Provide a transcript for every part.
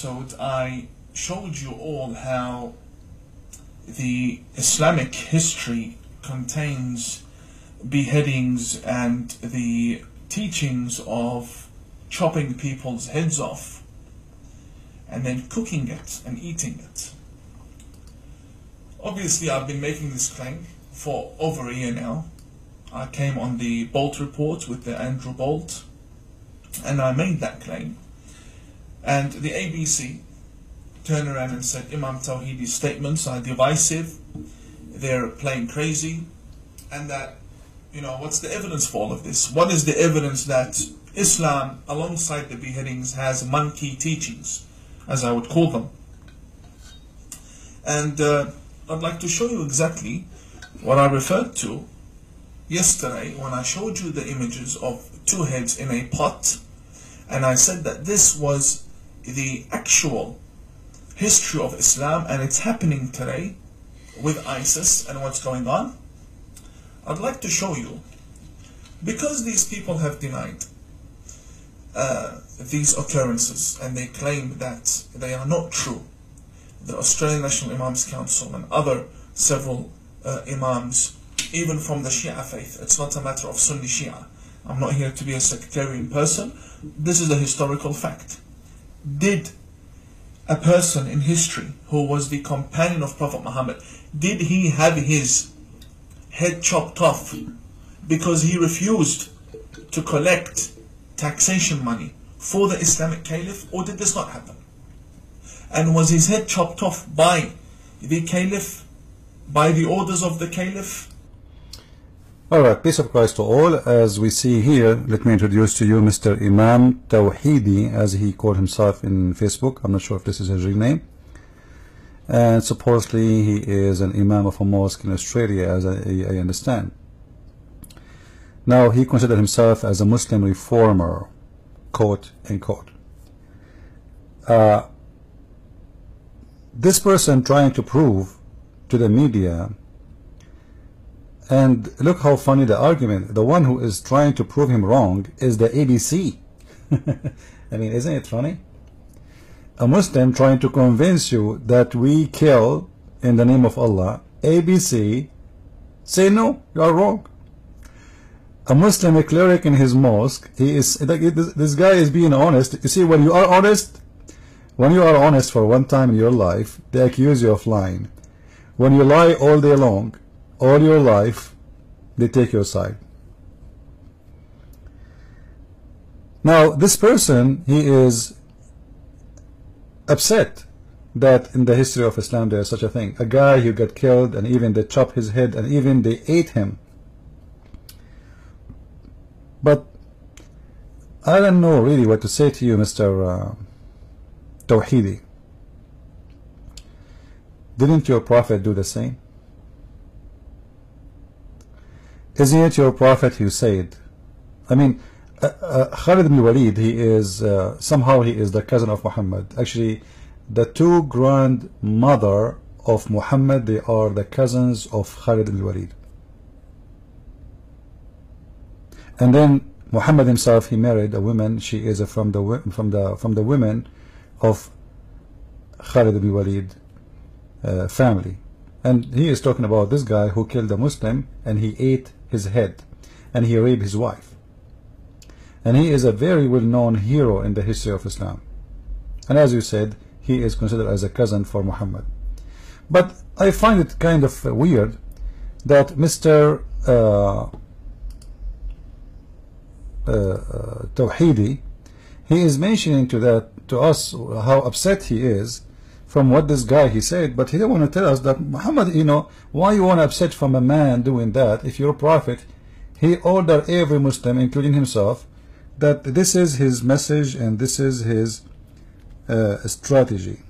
episode, I showed you all how the Islamic history contains beheadings and the teachings of chopping people's heads off and then cooking it and eating it. Obviously, I've been making this claim for over a year now. I came on the Bolt report with the Andrew Bolt, and I made that claim. And the ABC turned around and said Imam Tawhidi's statements are divisive, they're playing crazy, and that, what's the evidence for all of this? What is the evidence that Islam, alongside the beheadings, has monkey teachings, as I would call them? And I'd like to show you exactly what I referred to yesterday when I showed you the images of two heads in a pot, and I said that this was the actual history of Islam, and it's happening today with ISIS and what's going on. I'd like to show you, because these people have denied these occurrences and they claim that they are not true. The Australian National Imams Council and other several imams, even from the Shia faith, it's not a matter of Sunni Shia. I'm not here to be a sectarian person. This is a historical fact. Did a person in history who was the companion of Prophet Muhammad, did he have his head chopped off because he refused to collect taxation money for the Islamic Caliph, or did this not happen? And was his head chopped off by the Caliph, by the orders of the Caliph? Alright, peace of Christ to all. As we see here, let me introduce to you Mr. Imam Tawhidi, as he called himself in Facebook. I'm not sure if this is his real name. And supposedly he is an Imam of a mosque in Australia, as I understand. Now, he considered himself as a Muslim reformer, quote unquote. This person trying to prove to the media, and look how funny the argument, the one who is trying to prove him wrong is the ABC. I mean, isn't it funny? A Muslim trying to convince you that we kill in the name of Allah. ABC say no, you are wrong. A Muslim, a cleric in his mosque, he is, this guy is being honest. You see, when you are honest for one time in your life, they accuse you of lying. When you lie all day long, all your life, they take your side. Now, this person, he is upset that in the history of Islam there is such a thing. A guy who got killed, and even they chopped his head, and even they ate him. But I don't know really what to say to you, Mr. Tawhidi. Didn't your Prophet do the same? Isn't it your Prophet who said, I mean, Khalid ibn Walid, he is, somehow he is the cousin of Muhammad. Actually, the two grandmother of Muhammad, they are the cousins of Khalid ibn Walid. And then Muhammad himself, he married a woman. She is from the women of Khalid ibn Walid family. And he is talking about this guy who killed a Muslim, and he ate his head, and he raped his wife. And he is a very well-known hero in the history of Islam. And as you said, he is considered as a cousin for Muhammad. But I find it kind of weird that Mr. Tawhidi, he is mentioning to us how upset he is from what this guy he said, but he don't want to tell us that Muhammad, why you want to upset from a man doing that? If you're a prophet, he ordered every Muslim, including himself, that this is his message and this is his strategy,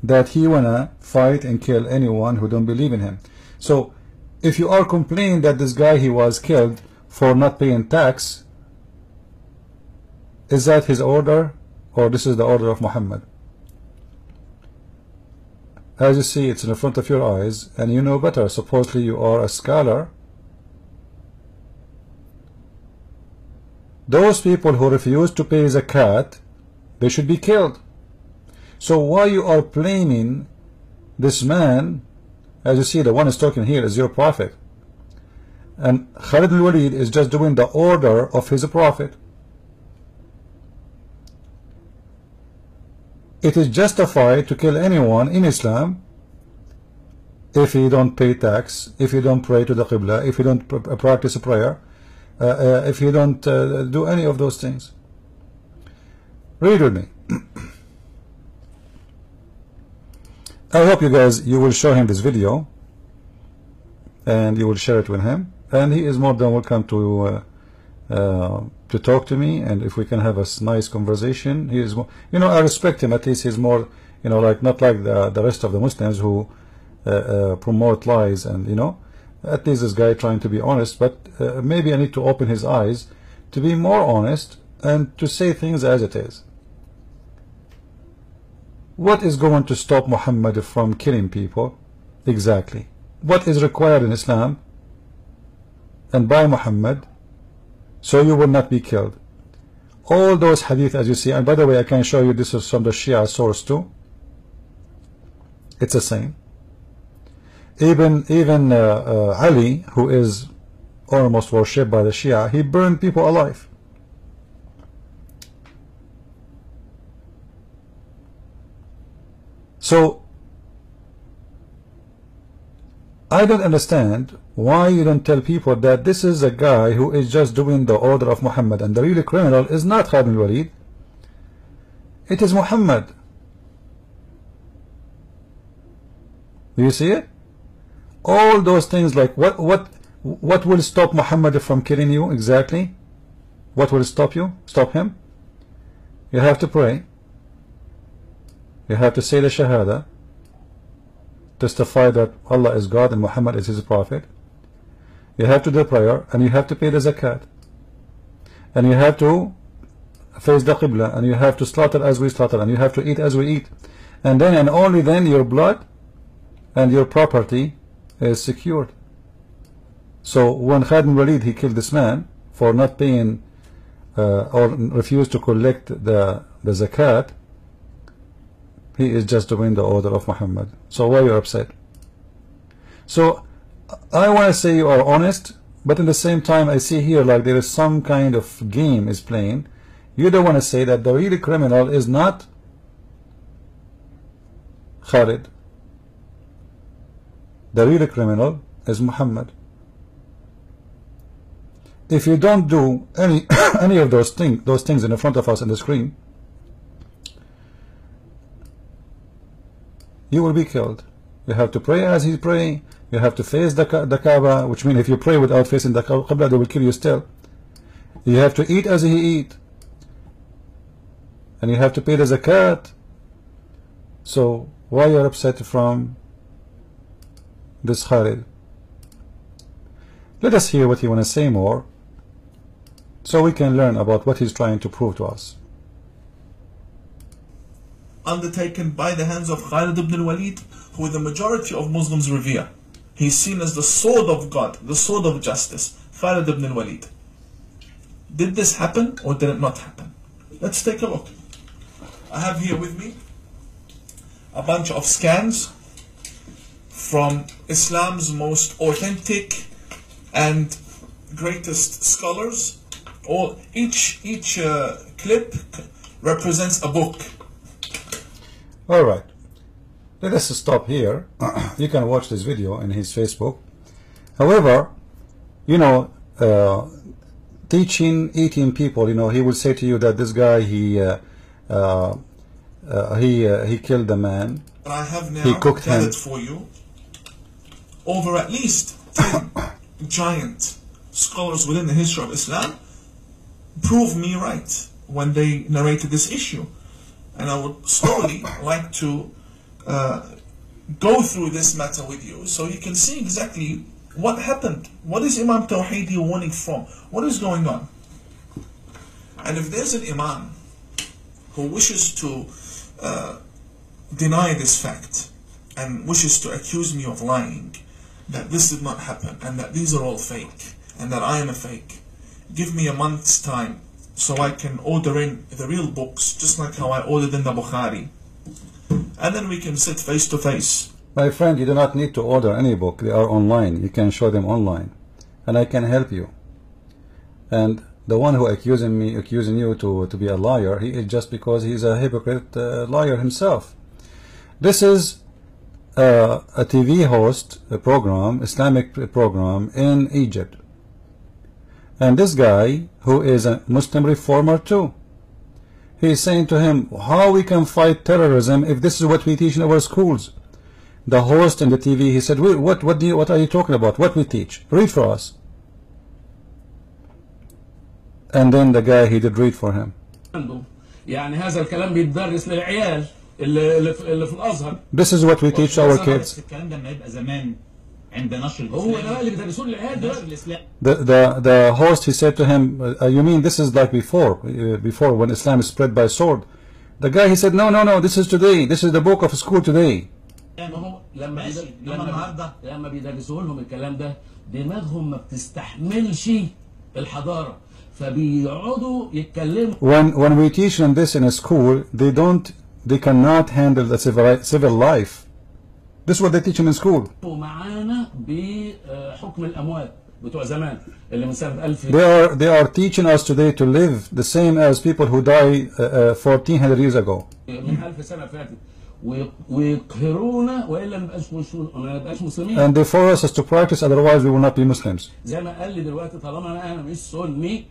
that he wanna fight and kill anyone who don't believe in him. So if you are complaining that this guy he was killed for not paying tax, is that his order, or this is the order of Muhammad? As you see, it's in front of your eyes, and you know better. Supposedly you are a scholar. Those people who refuse to pay zakat, they should be killed. So why you are blaming this man? As you see, the one is talking here is your prophet, and Khalid al-Walid is just doing the order of his prophet. It is justified to kill anyone in Islam if he don't pay tax, if he don't pray to the Qibla, if he don't practice prayer, if he don't do any of those things. Read with me. I hope you guys, you will show him this video and you will share it with him, and he is more than welcome to talk to me, and if we can have a nice conversation. He is more, you know, I respect him. At least he's more, you know, like not like the rest of the Muslims who promote lies, and you know, at least this guy trying to be honest, but maybe I need to open his eyes to be more honest and to say things as it is. What is going to stop Muhammad from killing people? Exactly. What is required in Islam and by Muhammad so you will not be killed? All those hadith, as you see, and by the way, I can show you this is from the Shia source too. It's the same. Even Ali, who is almost worshipped by the Shia, he burned people alive. So I don't understand why you don't tell people that this is a guy who is just doing the order of Muhammad, and the real criminal is not Khalid al-Walid, it is Muhammad. Do you see it? All those things, like what will stop Muhammad from killing you exactly? What will stop you? Stop him? You have to pray. You have to say the Shahada, testify that Allah is God and Muhammad is his prophet. You have to do prayer, and you have to pay the zakat, and you have to face the Qibla, and you have to slaughter as we slaughter, and you have to eat as we eat, and then and only then your blood and your property is secured. So when Khalid al-Walid, he killed this man for not paying or refused to collect the zakat, he is just doing the order of Muhammad. So why are you upset? So I want to say you are honest, but in the same time I see here like there is some kind of game is playing. You don't want to say that the real criminal is not Khalid. The real criminal is Muhammad. If you don't do any any of those things in the front of us on the screen, you will be killed. You have to pray as he's praying. You have to face the Kaaba, which means if you pray without facing the Qibla, they will kill you still. You have to eat as he eat, and you have to pay the zakat. So why you are upset from this Khalid? Let us hear what he want to say more, so we can learn about what he's trying to prove to us. Undertaken by the hands of Khalid ibn al-Walid, who the majority of Muslims revere. He's seen as the sword of God, the sword of justice, Khalid ibn al-Walid. Did this happen or did it not happen? Let's take a look. I have here with me a bunch of scans from Islam's most authentic and greatest scholars. Each clip represents a book. Alright, let us stop here. You can watch this video in his Facebook. However, you know, eating people, you know, he will say to you that this guy, he killed the man. And I have now he cooked gathered him for you over at least 10 giant scholars within the history of Islam prove me right when they narrated this issue. And I would slowly like to go through this matter with you so you can see exactly what happened. What is Imam Tawhidi warning from? What is going on? And if there's an Imam who wishes to deny this fact and wishes to accuse me of lying, that this did not happen and that these are all fake and that I am a fake, give me a month's time so I can order in the real books, just like how I ordered in the Bukhari. and then we can sit face to face. My friend, you do not need to order any book. They are online. You can show them online, and I can help you. And the one who accusing you to be a liar, he is just because he's a hypocrite liar himself. This is a TV host, a program, Islamic program in Egypt. And this guy, who is a Muslim reformer too, he's saying to him, how we can fight terrorism if this is what we teach in our schools? The host in the TV, he said, what are you talking about? What we teach? Read for us. And then the guy, he did read for him. يعني هذا الكلام بيتدرس للعيال اللي في الازهر. This is what we teach our kids. الكلام ده لما يبقى زمان عند نشر الاسلام. هو ده اللي بيدرسوه للعيال دلوقتي. The host, he said to him, you mean this is like before when Islam is spread by sword? The guy, he said, no, this is today. This is the book of school today. لما بيدرسوا لهم الكلام ده دماغهم ما بتستحملش الحضاره فبيقعدوا يتكلموا. When we teach them this in a school, they cannot handle the civil life. This is what they teach them in school. معانا بحكم الاموات بتوع زمان اللي من سنه 1000. They are teaching us today to live the same as people who died 1400 years ago. من 1000 سنه فاتت. ويقهرونا والا ما نبقاش مسلمين. And they force us to practice, otherwise we will not be Muslims. زي ما قال لي دلوقتي طالما انا مش سني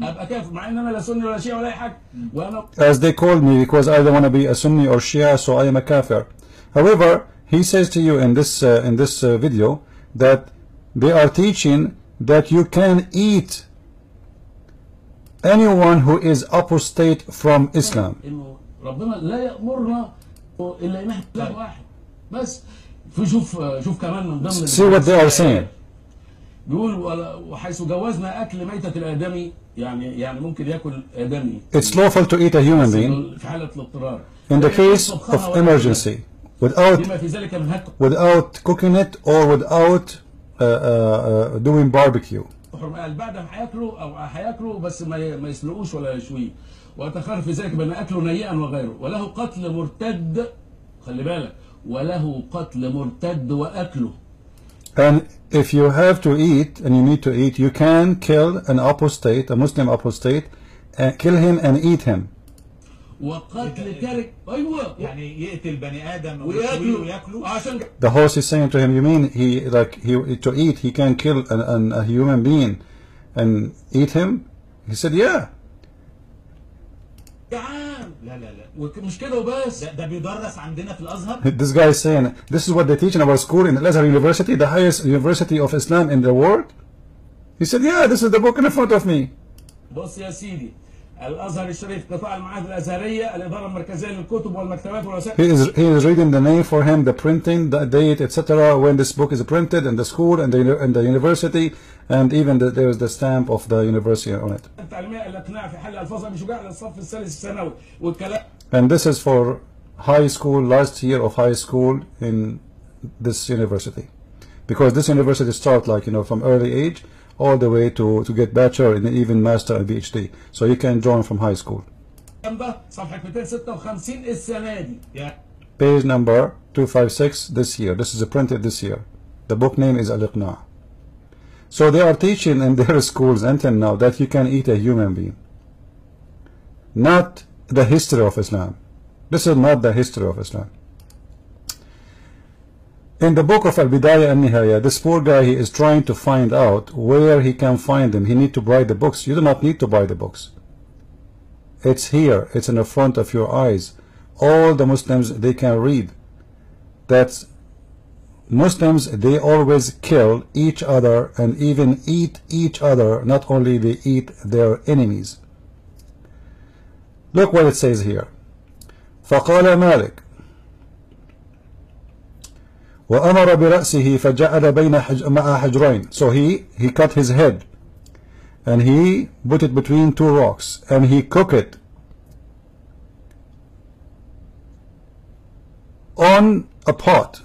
ابقى كافر مع ان انا لا سني ولا شيعي ولا اي حاجه وانا. As they called me because I don't want to be a Sunni or Shia, so I am a kafir. However, he says to you in this video that they are teaching that you can eat anyone who is apostate from Islam. انه ربنا لا يأمرنا الا ان احنا واحد بس. شوف كمان من ضمن. See what they are saying. بيقول وحيث جوزنا اكل ميتة الادمي يعني ممكن ياكل ادمي. It's lawful to eat a human being في حالة الاضطرار. in the case of emergency without cooking it or without doing barbecue. بعدهم هياكلوا بس ما يسلقوش ولا يشويه. وأتخرج في ذلك بأن أكله نيئا وغيره وله قتل مرتد. خلي بالك وله قتل مرتد وأكله. And if you have to eat and you need to eat, you can kill an apostate, a Muslim apostate, and kill him and eat him. وقتل تارك أيوة يعني يقتل بني آدم وياكله عشان. The host is saying to him, you mean to eat he can kill a human being and eat him? He said, yeah. لا ومش كده وبس. ده بيدرس عندنا في الازهر. This guy is saying this is what they teach in our school in Al-Azhar University, the highest university of Islam in the world. He said, yeah, this is the book in front of me. بص يا سيدي الازهر الشريف قطاع المعاهد الازهريه الاداره المركزيه للكتب والمكتبات والوسائل. He is reading the name for him, the printing, the date, etc. when this book is printed in the school and the university, and even there is the stamp of the university on it. التعليميه الاقناع في حل الفاظها بشجاع للصف الثالث الثانوي والكلام. And this is for high school, last year of high school in this university, because this university starts like from early age all the way to get bachelor and even master and PhD, so you can join from high school. Page number 256 this year. This is printed this year. The book name is Al-Iqna'. So they are teaching in their schools until now that you can eat a human being, not the history of Islam. This is not the history of Islam. In the book of Al-Bidayah and Nihaya, this poor guy, he is trying to find out where he can find them. He needs to buy the books. You do not need to buy the books. It's here. It's in the front of your eyes. All the Muslims, they can read. That's Muslims, they always kill each other and even eat each other. Not only they eat their enemies. Look what it says here. فقال مالك وأمر برأسه فجعل بين مع حجرين. So he cut his head and he put it between two rocks and he cooked it on a pot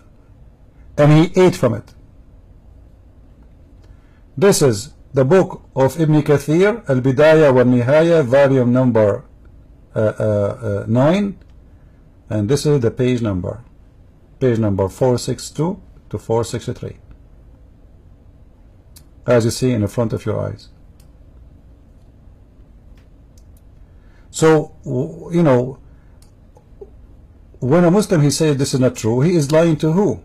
and he ate from it. This is the book of Ibn Kathir, Al-Bidayah wa Nihaya, volume number 9, And this is the page number 462 to 463, as you see in the front of your eyes. So, you know, when a Muslim he says this is not true, he is lying to who?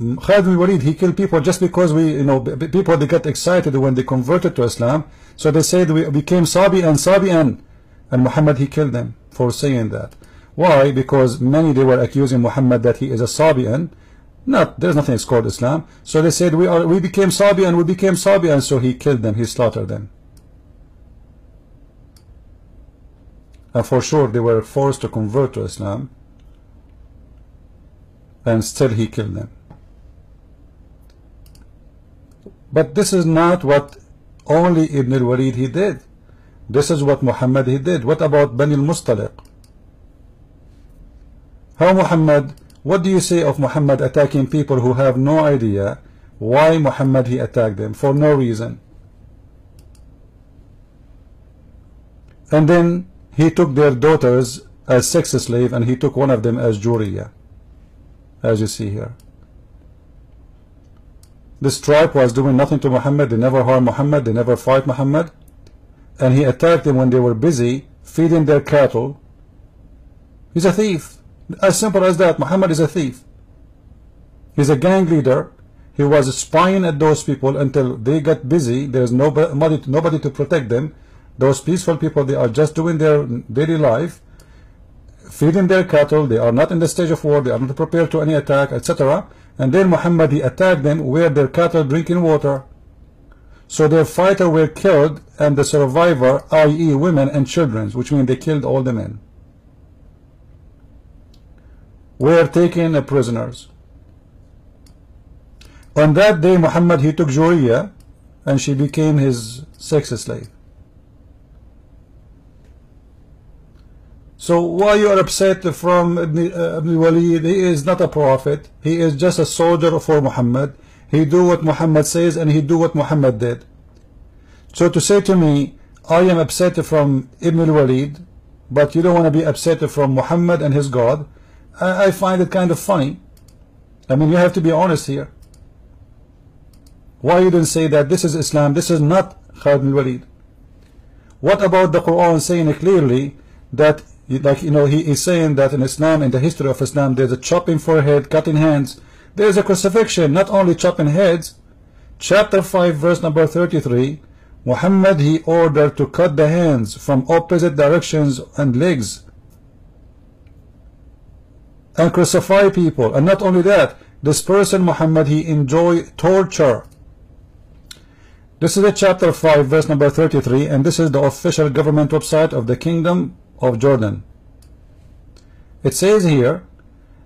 Khalid bin Walid, he killed people just because people, they get excited when they converted to Islam, so they said we became Sabi'an, and Muhammad, he killed them for saying that. Why? Because many, they were accusing Muhammad that he is a Sabi'an. There's nothing that's called Islam. So they said we became Sabi'an, so he killed them, he slaughtered them. And for sure they were forced to convert to Islam, and still he killed them. But this is not what only Ibn al-Walid he did. This is what Muhammad he did. What about Bani al-Mustaliq? How Muhammad, what do you say of Muhammad attacking people who have no idea why Muhammad he attacked them for no reason? And then he took their daughters as sex slave, and he took one of them as Juriya, as you see here. This tribe was doing nothing to Muhammad. They never harmed Muhammad, they never fight Muhammad, and he attacked them when they were busy feeding their cattle. He's a thief. As simple as that. Muhammad is a thief. He's a gang leader. He was spying at those people until they got busy. There's nobody to protect them. Those peaceful people, they are just doing their daily life, feeding their cattle. They are not in the stage of war. They are not prepared to any attack, etc. And then Muhammad, he attacked them where their cattle drinking water. So their fighter were killed, and the survivor, i.e. women and children, which means they killed all the men, were taken prisoners. On that day Muhammad, he took Juriya, and she became his sex slave. So why you are upset from Ibn Walid? He is not a prophet. He is just a soldier for Muhammad. He do what Muhammad says, and he do what Muhammad did. So to say to me, I am upset from Ibn Walid, but you don't want to be upset from Muhammad and his God, I find it kind of funny. I mean, you have to be honest here. Why you didn't say that this is Islam, this is not Khalid bin Walid? What about the Quran saying clearly that, like, you know, he is saying that in Islam, in the history of Islam, there's a chopping forehead, cutting hands. There's a crucifixion, not only chopping heads. Chapter 5, verse number 33, Muhammad, he ordered to cut the hands from opposite directions and legs, and crucify people. And not only that, this person Muhammad, he enjoyed torture. This is the chapter 5, verse number 33, and this is the official government website of the Kingdom of Jordan. It says here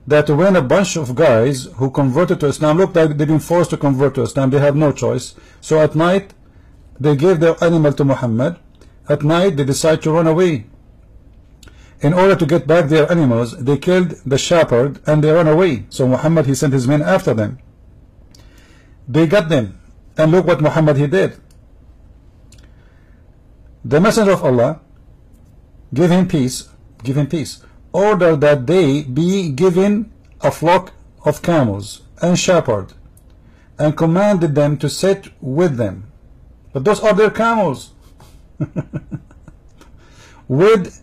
that when a bunch of guys who converted to Islam, look like they've been forced to convert to Islam, they have no choice. So at night they gave their animal to Muhammad. At night they decide to run away. In order to get back their animals, they killed the shepherd and they ran away. So Muhammad, he sent his men after them. They got them, and look what Muhammad he did. The Messenger of Allah, give him peace, ordered that they be given a flock of camels and shepherd, and commanded them to sit with them. But those are their camels. With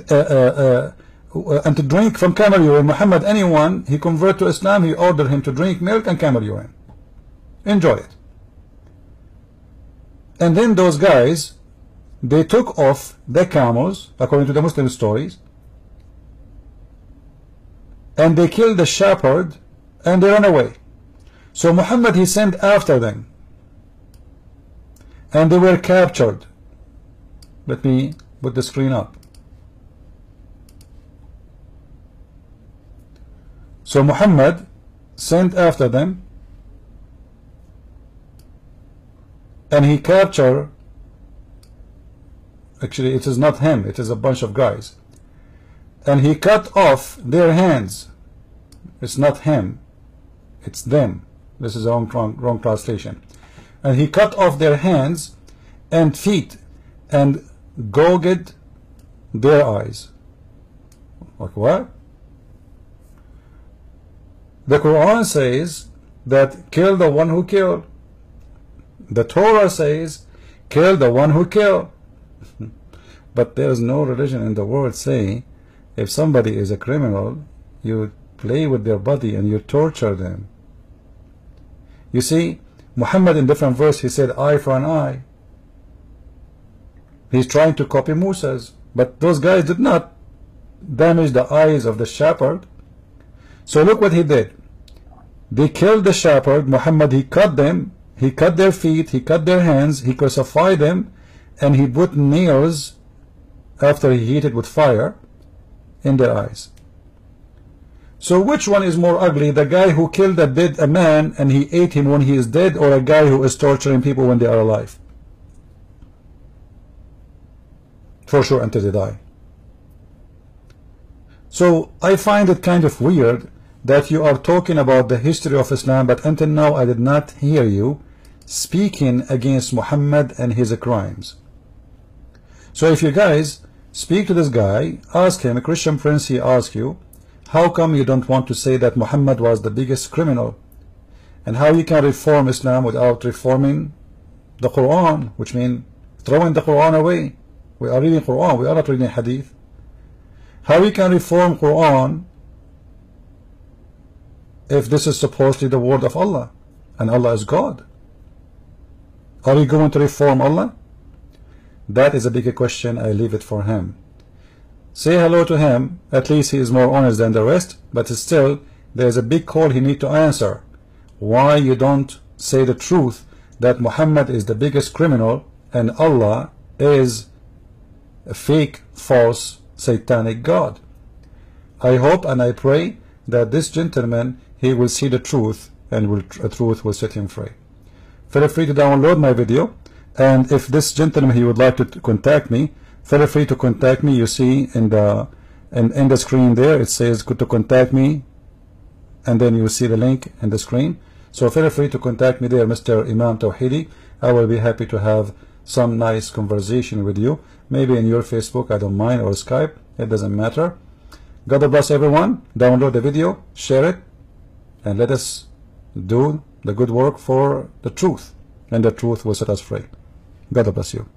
and to drink from camel urine. Muhammad, anyone he convert to Islam, he ordered him to drink milk and camel urine. Enjoy it. And then those guys, they took off the camels, according to the Muslim stories, and they killed the shepherd and they ran away. So Muhammad, he sent after them, and they were captured. Let me put the screen up. So Muhammad sent after them, and he captured, actually it is not him, it is a bunch of guys, and he cut off their hands. It's not him, it's them. This is a wrong translation. and he cut off their hands and feet and gouged their eyes. Like what? The Quran says that kill the one who killed. The Torah says kill the one who killed. But there is no religion in the world saying if somebody is a criminal, you play with their body and you torture them. You see, Muhammad in different verse, he said eye for an eye. He's trying to copy Musa's, but those guys did not damage the eyes of the shepherd. So look what he did. They killed the shepherd. Muhammad, he cut them, he cut their feet, he cut their hands, he crucified them, and he put nails after he heated with fire in their eyes. So which one is more ugly, the guy who killed a man and he ate him when he is dead, or a guy who is torturing people when they are alive? For sure, until they die. So I find it kind of weird that you are talking about the history of Islam, but until now I did not hear you speaking against Muhammad and his crimes. So if you guys speak to this guy, ask him, a Christian prince, he asks you, how come you don't want to say that Muhammad was the biggest criminal? And how you can reform Islam without reforming the Quran, which means throwing the Quran away. We are reading Quran, we are not reading Hadith. How you can reform Quran if this is supposedly the word of Allah and Allah is God? Are you going to reform Allah? That is a bigger question. I leave it for him. Say hello to him. At least he is more honest than the rest, but still there is a big call he need to answer. Why you don't say the truth that Muhammad is the biggest criminal and Allah is a fake, false, satanic God? I hope and I pray that this gentleman, he will see the truth and the truth will set him free. Feel free to download my video, and if this gentleman he would like to contact me, feel free to contact me. You see in the screen there it says to contact me, and then you see the link in the screen. So feel free to contact me there, Mr. Imam Tawhidi. I will be happy to have some nice conversation with you, maybe in your Facebook, I don't mind, or Skype, it doesn't matter. God bless everyone. Download the video, share it, and let us do the good work for the truth, and the truth will set us free. God bless you.